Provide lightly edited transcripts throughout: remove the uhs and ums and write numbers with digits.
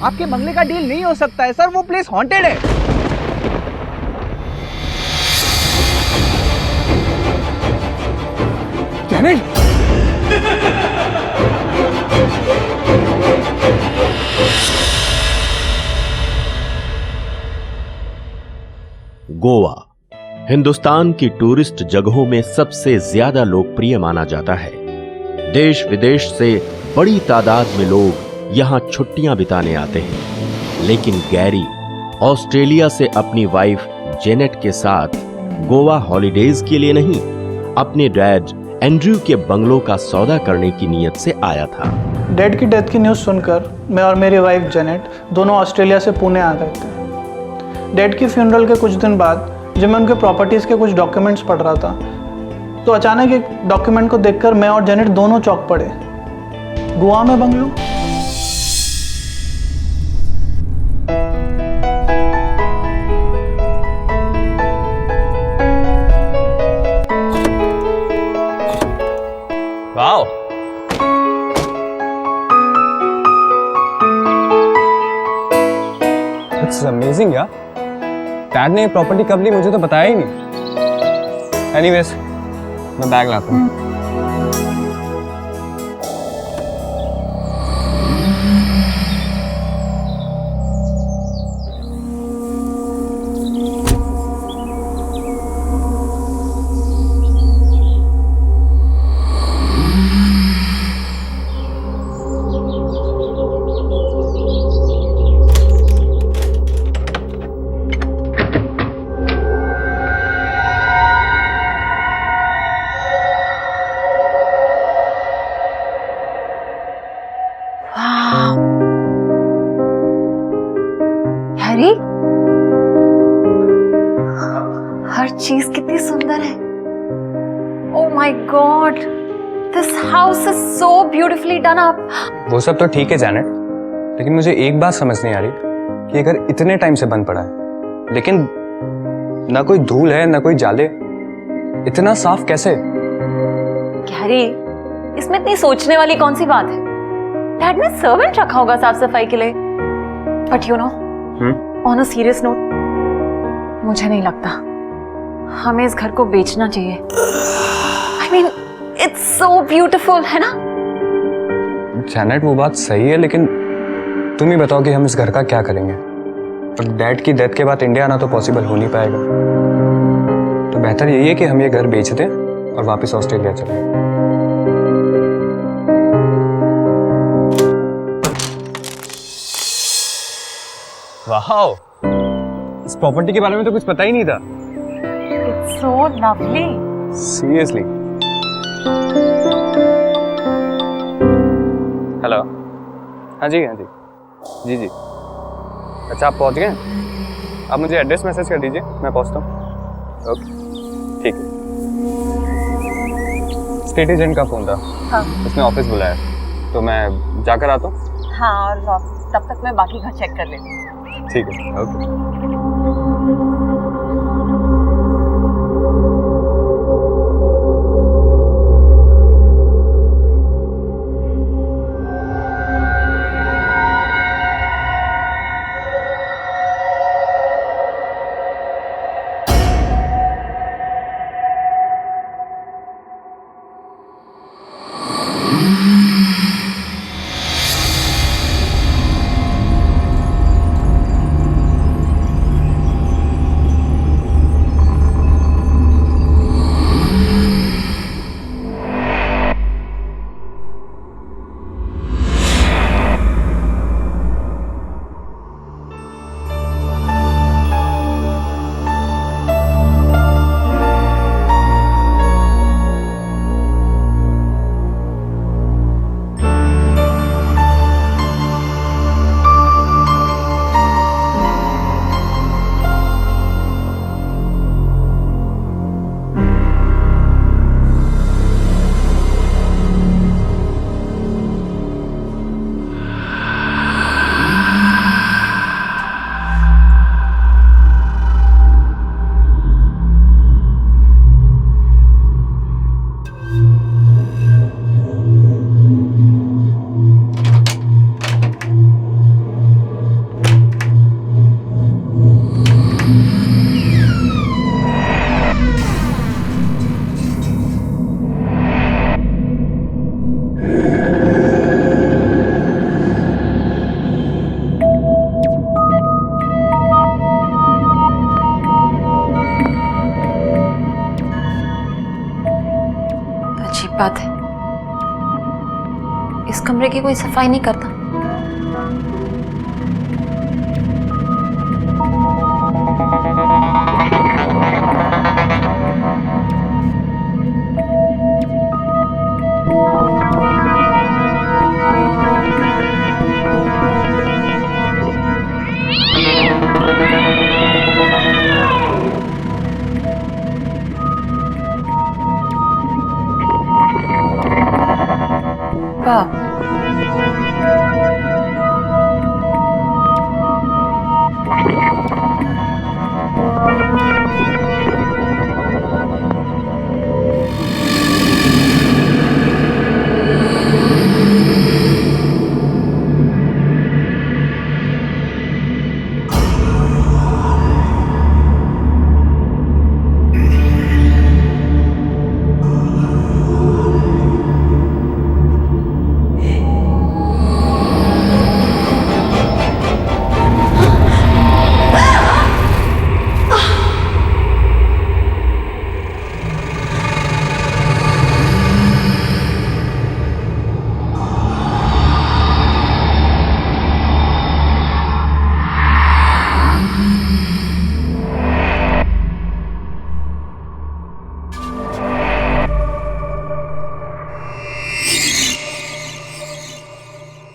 आपके बंगले का डील नहीं हो सकता है सर, वो प्लेस हॉन्टेड है। जैनेट, गोवा हिंदुस्तान की टूरिस्ट जगहों में सबसे ज्यादा लोकप्रिय माना जाता है। देश विदेश से बड़ी तादाद में लोग यहां छुट्टियां बिताने आते हैं। लेकिन गैरी ऑस्ट्रेलिया से अपनी वाइफ जेनेट के साथ गोवा हॉलिडेज के लिए नहीं, अपने डैड एंड्रयू के बंगलों का सौदा करने की नीयत से आया था। डैड की डेथ की न्यूज़ सुनकर मैं और मेरी वाइफ जेनेट दोनों ऑस्ट्रेलिया से पुणे आ गए थे। डैड की फ्यूनरल के कुछ दिन बाद जब मैं उनके प्रॉपर्टीज़ के कुछ डॉक्यूमेंट्स पढ़ रहा था तो अचानक एक डॉक्यूमेंट को देखकर मैं और जेनेट दोनों चौंक पड़े। गोवा में बंगलो? वाओ, इट्स अमेजिंग यार। डैड ने प्रॉपर्टी कब ली मुझे तो बताया ही नहीं। एनीवेज, मैं बैग लाता हूँ। हैरी, हर चीज कितनी सुंदर है। Oh my God, this house is so beautifully done up. वो सब तो ठीक है जैनेट, लेकिन मुझे एक बात समझ नहीं आ रही कि अगर इतने टाइम से बंद पड़ा है लेकिन ना कोई धूल है ना कोई जाले, इतना साफ कैसे? हैरी, इसमें इतनी सोचने वाली कौन सी बात है? डैड ने सर्वेंट रखा होगा साफ सफाई के लिए। But you know, on a serious note, मुझे नहीं लगता हमें इस घर को बेचना चाहिए। I mean, it's so beautiful, है ना? जैनेट, वो बात सही है, लेकिन तुम ही बताओ कि हम इस घर का क्या करेंगे। और डैड की डेथ के बाद इंडिया आना तो पॉसिबल हो नहीं पाएगा, तो बेहतर यही है कि हम ये घर बेच दें और वापस ऑस्ट्रेलिया चलें। वाओ, इस प्रॉपर्टी के बारे में तो कुछ पता ही नहीं था। It's so lovely. Seriously. Hello, हाँ जी, हाँ जी, जी जी। अच्छा, आप पहुंच गए? आप मुझे एड्रेस मैसेज कर दीजिए, मैं पहुंचता हूँ। ओके, ठीक है। स्टेट एजेंट का फ़ोन था। हाँ। उसने ऑफिस बुलाया, तो मैं जाकर आता हूँ। हाँ, और तब तक मैं बाकी घर चेक कर लेती हूँ। ठीक है, ओके। इस कमरे की कोई सफाई नहीं करता। पापा,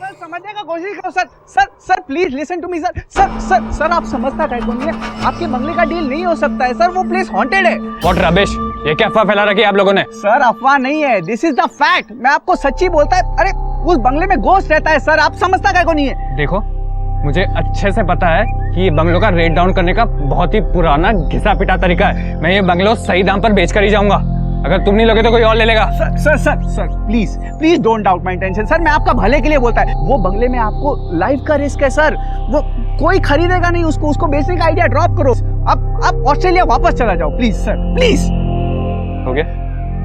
सर समझने का कोशिश करो sir. Sir sir please listen to me sir. Sir sir sir आप समझता क्या कौन है? आपके बंगले का डील नहीं हो सकता है सर, वो प्लेस हॉन्टेड है। व्हाट रबिश, ये क्या अफवाह फैला रखी है आप लोगों ने? सर अफवाह नहीं है, दिस इज द फैक्ट। मैं आपको सच्ची बोलता है। अरे उस बंगले में गोश्त रहता है सर, आप समझता क्या नहीं है? देखो, मुझे अच्छे से पता है कि ये बंगलों का रेट डाउन करने का बहुत ही पुराना घिसा पिटा तरीका है। मैं ये बंगलो सही दाम पर बेच कर ही जाऊंगा। अगर तुम नहीं लोगे तो कोई और ले लेगा। Sir sir sir sir please please don't doubt my intention sir, मैं आपका भले के लिए बोलता है। वो बंगले में आपको लाइफ का रिस्क है सर, वो कोई खरीदेगा नहीं उसको। उसको बेचने का आइडिया ड्रॉप करो। आप ऑस्ट्रेलिया वापस चला जाओ प्लीज सर, प्लीज। हो गया?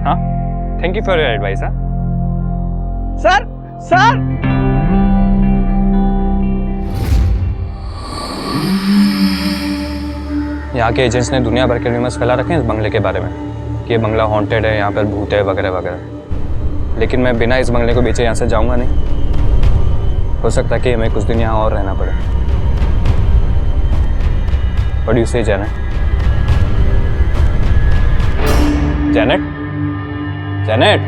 हाँ, thank you for your advice. हाँ सर सर यहाँ के एजेंट्स ने दुनिया भर के रूमर्स फैला रखे हैं इस बंगले के बारे में कि ये बंगला हॉन्टेड है, यहाँ पर भूत है वगैरह वगैरह। लेकिन मैं बिना इस बंगले को बेचे यहाँ से जाऊँगा नहीं। हो सकता है कि हमें कुछ दिन यहाँ और रहना पड़े। What do you say, Janet? Janet? Janet?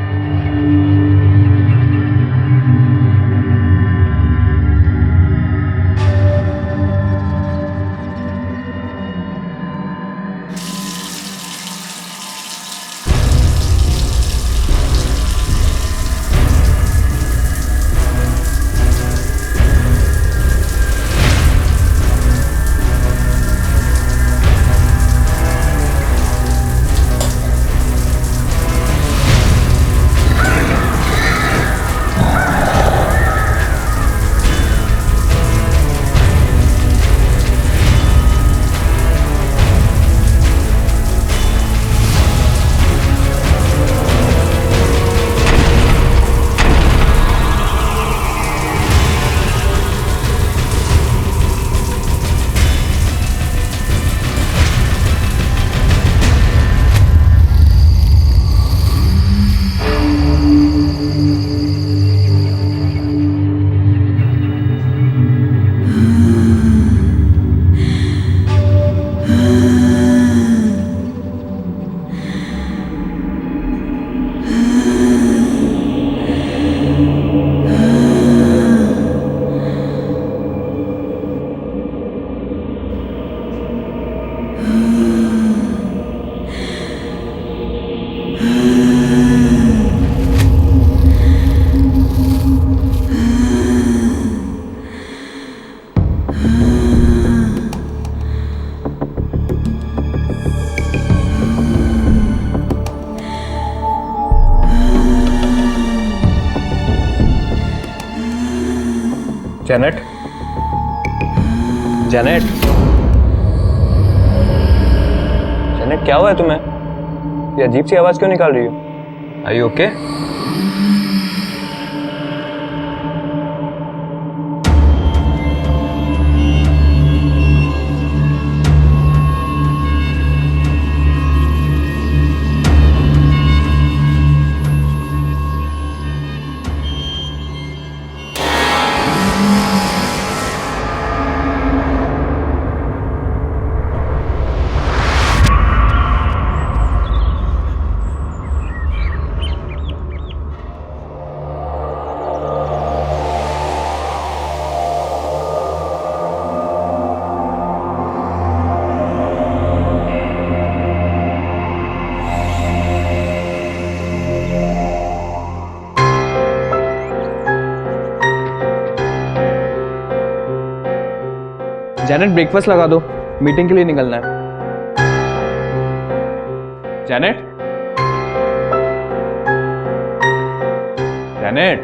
Janet? Janet? Janet, क्या हुआ है तुम्हें? ये अजीब सी आवाज क्यों निकाल रही हो? Are you okay? Janet breakfast लगा दो, मीटिंग के लिए निकलना है। Janet, Janet,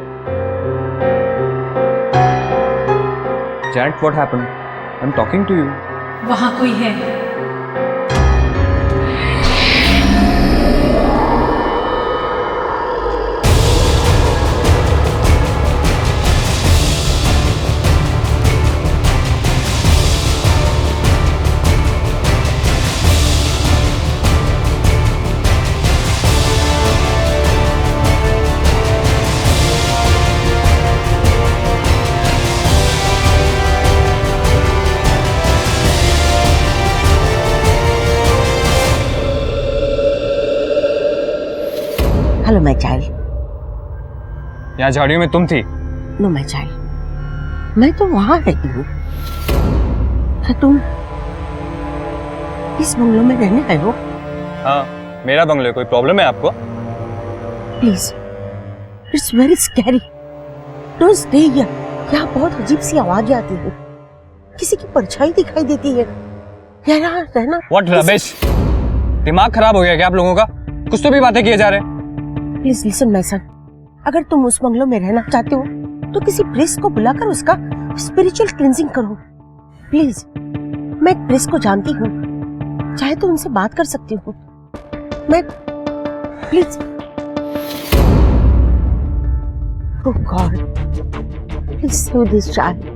Janet, what happened? I am talking to you. वहां कोई है। Hello my child. यहाँ झाड़ियों में तुम थी? नो माय चाइल्ड, मैं तो वहां रहती हूँ। क्या तुम इस बंगलो में रहने आए हो? हाँ, मेरा बंगले। कोई प्रॉब्लम है आपको? Please, it's very scary, don't stay here. यहाँ बहुत अजीब सी आवाजें आती है, किसी की परछाई दिखाई देती है। यहाँ रहना व्हाट रबिश! दिमाग खराब हो गया क्या आप लोगों का? कुछ तो भी बातें किए जा रहे हैं। प्लीज लिसन माय सन, अगर तुम उस बंगलो में रहना चाहते हो तो किसी प्रेस को बुलाकर उसका स्पिरिचुअल क्लींजिंग करो प्लीज। मैं एक प्रेस को जानती हूँ, चाहे तो उनसे बात कर सकती हूँ मैं। Please. Oh God, please save this child.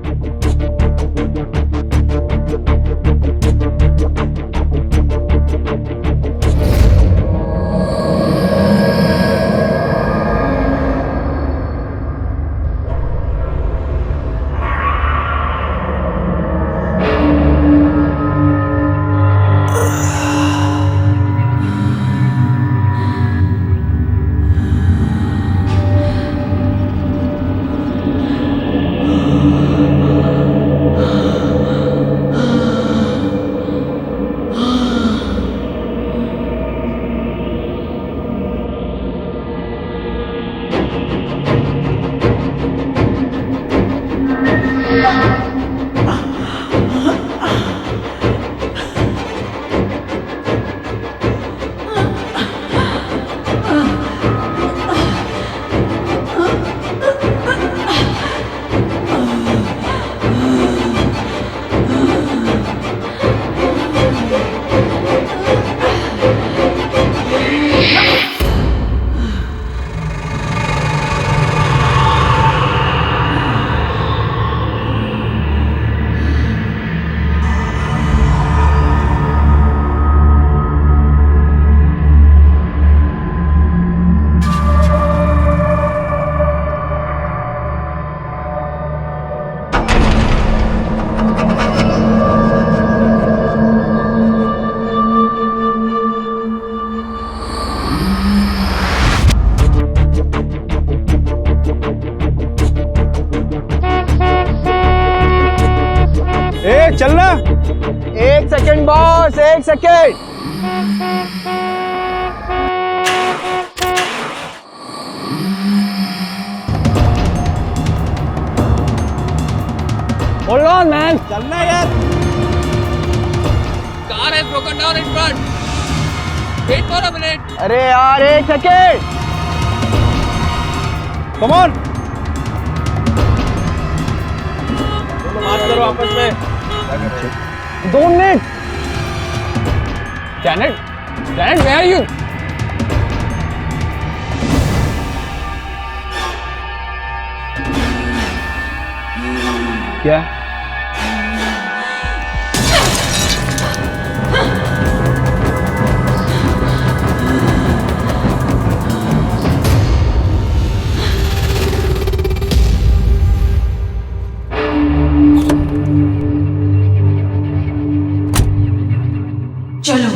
चलना। एक सेकंड बॉस, एक सेकंड। होल्ड ऑन मैन, चलना यार। Car has broken down in front, wait for a minute. अरे यार एक सेकंड, कम ऑन। बात करो आपस में। 2 minute. Janet, Janet, where are you? क्या? चलो।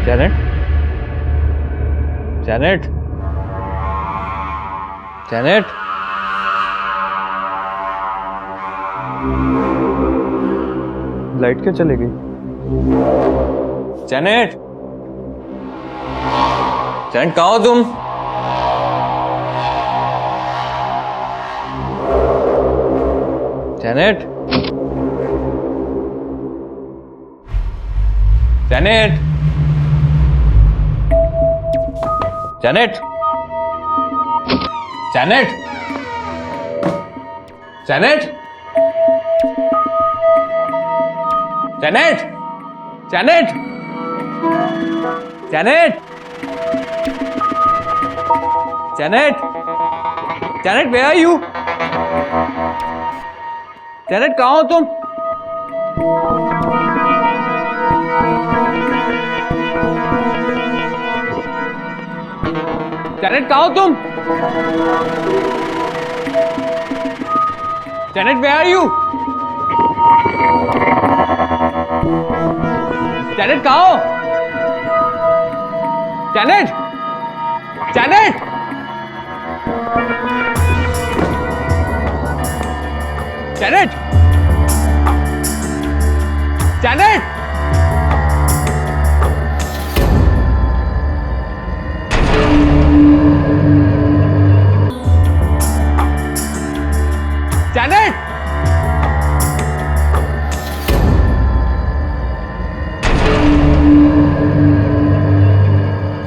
जैनेट, जैनेट, जैनेट, लाइट क्यों चली गई? जैनेट, जैनेट कहाँ हो तुम? Janet, Janet, Janet, Janet, Janet, Janet, Janet, Janet, Janet, Janet, where are you? Janet कहाँ हो तुम? जैनेट कहाँ हो तुम? Janet where are you? Janet कहाँ हो? Janet, Janet, Janet, Janet, Janet,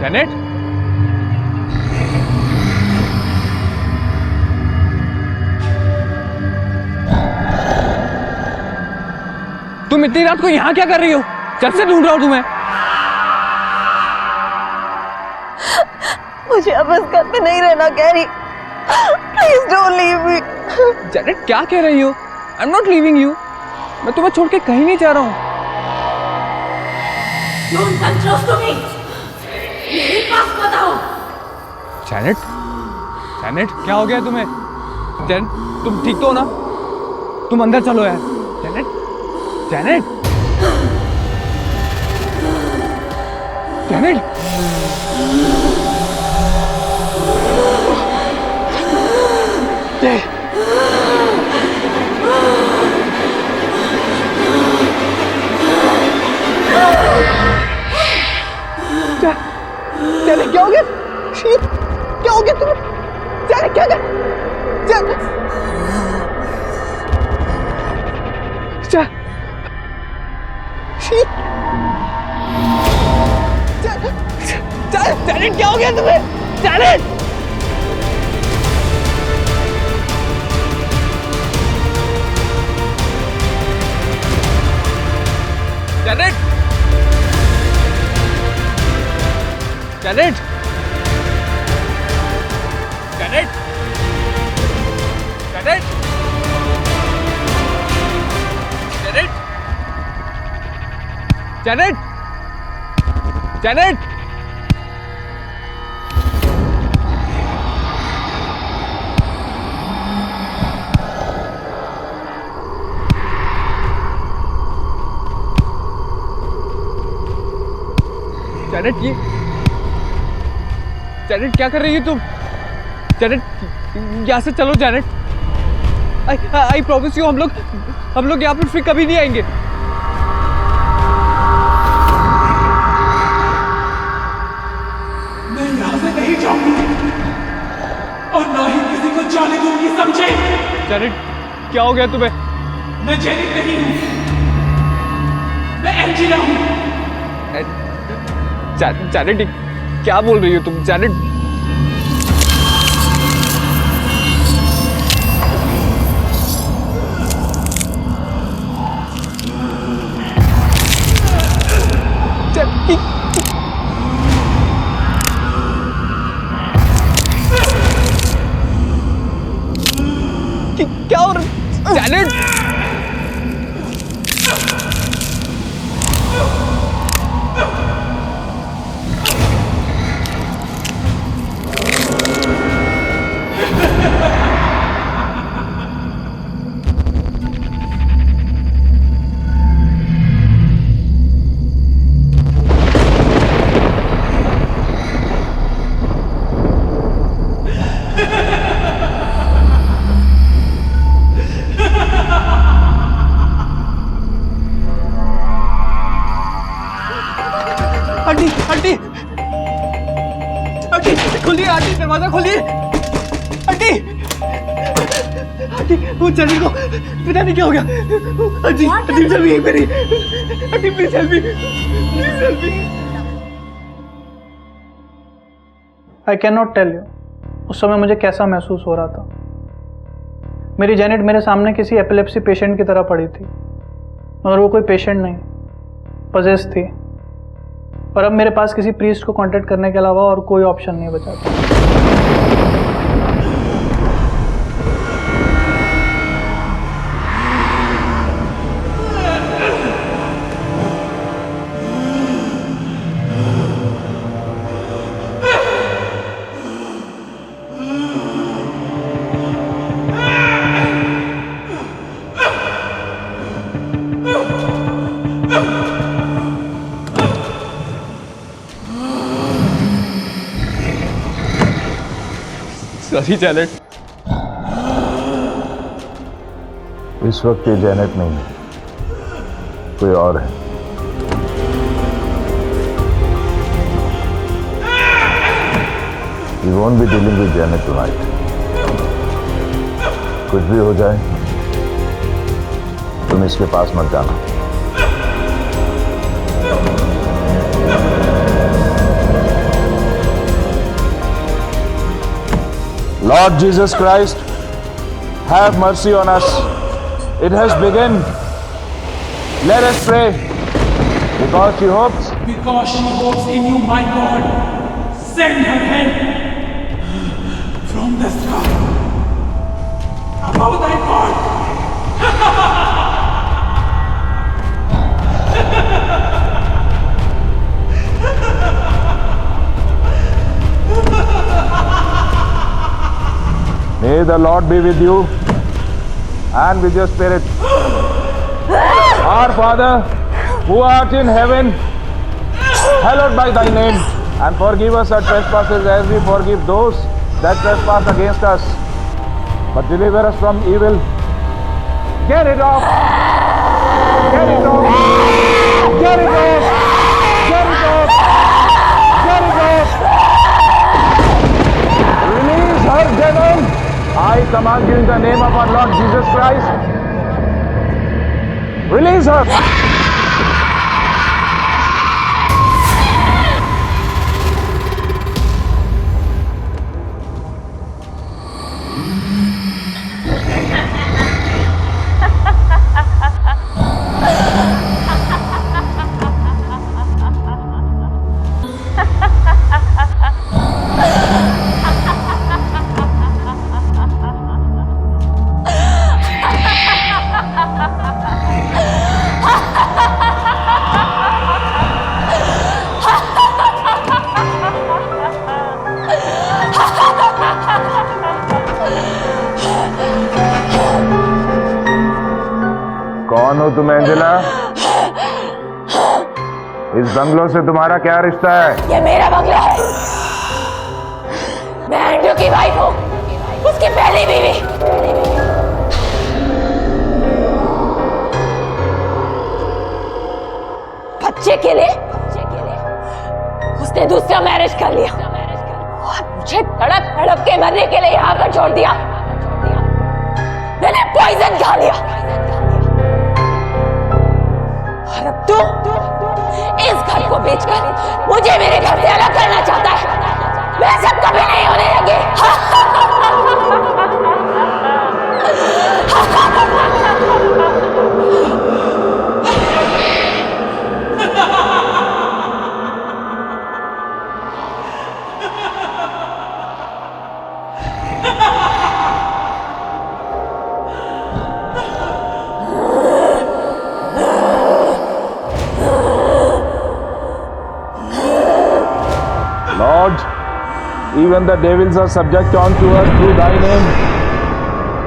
Janet, तुम इतनी रात को यहाँ क्या कर रही हो? जब से ढूंढ रहा हूँ तुम्हें। मुझे अब इस घर पे नहीं रहना, Gary. Please don't leave me. Janet क्या कह रही हो? I am not leaving you. मैं तुम्हें छोड़ के कहीं नहीं जा रहा हूँ। Don't come close to me. मेरे पास बताओ। जैनेट, जैनेट क्या हो गया तुम्हें? जैनेट तुम ठीक तो हो ना? तुम अंदर चलो यार। जैनेट, जैनेट, जैनेट, जैनेट क्या हो गया? क्या हो गया तुम्हें? जैनेट क्या कर? जैनेट, जैनेट क्या हो गया तुम्हें? Janet, Janet, Janet, Janet, Janet, Janet, Janet, Janet, Janet, ये जैनेट क्या कर रही है तुम? जैनेट यहाँ से चलो। जैनेट, आई प्रॉमिस यू, हम लोग यहाँ पर फिर कभी नहीं आएंगे। मैं यहाँ से नहीं जाऊंगी और ना ही किसी को जाने दूंगी, समझे? जैनेट क्या हो गया तुम्हें? मैं जेनिट नहीं हूँ, मैं एंजिला हूँ। जैनेट क्या बोल रही हो तुम? जैनेट, क्या हो रहा है? जैनेट, दरवाजा खोलिए। आंटी आंटी वो चली को पता नहीं क्या हो गया। आंटी आंटी जल्दी एक मेरी aunty please help me, please help me. I can not tell you उस समय मुझे कैसा महसूस हो रहा था। मेरी जेनेट मेरे सामने किसी एपिलेप्सी पेशेंट की तरह पड़ी थी, मगर वो कोई पेशेंट नहीं, पजेस थी। और अब मेरे पास किसी प्रीस्ट को कांटेक्ट करने के अलावा और कोई ऑप्शन नहीं बचा था। Sorry Janet. इस वक्त ये जैनेट नहीं है, कोई और है। We won't be dealing with Janet tonight. कुछ भी हो जाए तुम इसके पास मत जाना। Lord Jesus Christ, have mercy on us. It has begun. Let us pray. Because she hopes. Because she hopes in you, my God. Send her help from the sky. Above thy God. May the Lord be with you and with your spirit. Our Father, who art in heaven, hallowed by thy name, and forgive us our trespasses as we forgive those that trespass against us. But deliver us from evil. Get it off! Get it off! Get it off! Get it off! Get it off! Release her, demon! I command you in the name of our Lord Jesus Christ. Release her! कौन हो तुम Angela? इस बंगलों से तुम्हारा क्या रिश्ता है? ये मेरा बंगला है। मैं एंड्रू की वाइफ हूँ, उसकी पहली बीवी। बच्चे के लिए उसने दूसरा मैरिज कर लिया और मुझे तड़प तड़प के मरने के लिए यहाँ पर छोड़ दिया। मैंने पॉइजन खा लिया और अब तू इस घर को बेचकर मुझे मेरे घर से अलग करना चाहता है। मैं सब कभी नहीं होने लगी। Lord, even the devils are subject unto us through thy name.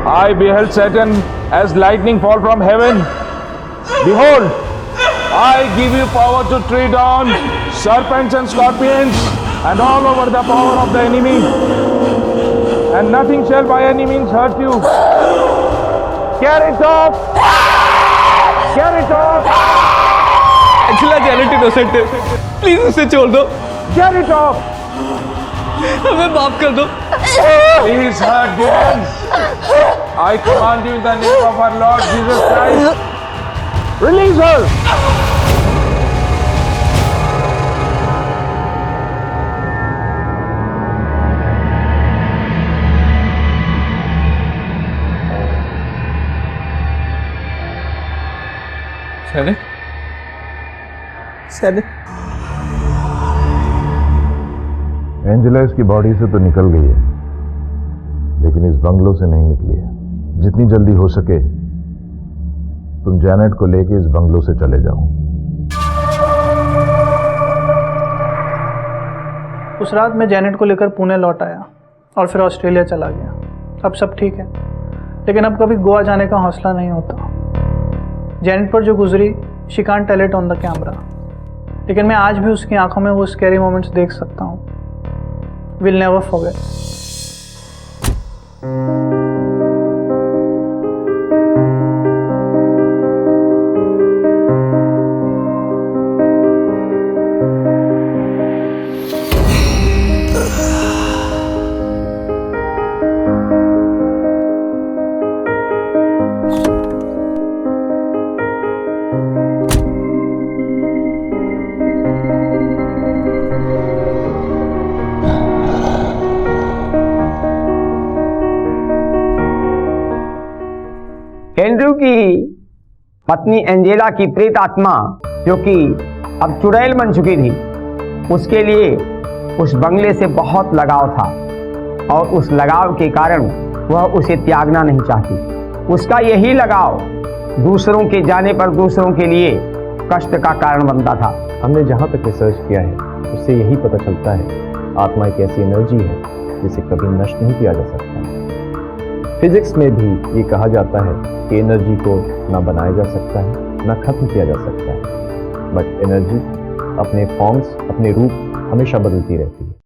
I beheld Satan as lightning fall from heaven. Behold, I give you power to tread on serpents and scorpions and all over the power of the enemy, and nothing shall by any means hurt you. Get it off! Get it off! Actually Janet innocent है, please उसे छोड़ दो। Get it off! हमें माफ कर दो। Release her, demons! I command you in the name of our Lord Jesus Christ. Release her! सैनिक, सैनिक, एंजेला इसकी बॉडी से तो निकल गई है, लेकिन इस बंगलो से नहीं निकली है। जितनी जल्दी हो सके तुम जैनेट को लेके इस बंगलो से चले जाओ। उस रात मैं जैनेट को लेकर पुणे लौट आया और फिर ऑस्ट्रेलिया चला गया। अब सब ठीक है, लेकिन अब कभी गोवा जाने का हौसला नहीं होता। जैनेट पर जो गुजरी, she can't tell it on the camera, लेकिन मैं आज भी उसकी आंखों में वो स्कैरी मोमेंट्स देख सकता हूँ। Will never forget. एंड्रू की पत्नी एंजेला की प्रेत आत्मा, जो कि अब चुड़ैल बन चुकी थी, उसके लिए उस बंगले से बहुत लगाव था और उस लगाव के कारण वह उसे त्यागना नहीं चाहती। उसका यही लगाव दूसरों के जाने पर दूसरों के लिए कष्ट का कारण बनता था। हमने जहाँ तक रिसर्च किया है उससे यही पता चलता है आत्मा एक ऐसी एनर्जी है जिसे कभी नष्ट नहीं किया जा सकता। फिजिक्स में भी ये कहा जाता है कि एनर्जी को ना बनाया जा सकता है ना खत्म किया जा सकता है, बट एनर्जी अपने फॉर्म्स, अपने रूप हमेशा बदलती रहती है।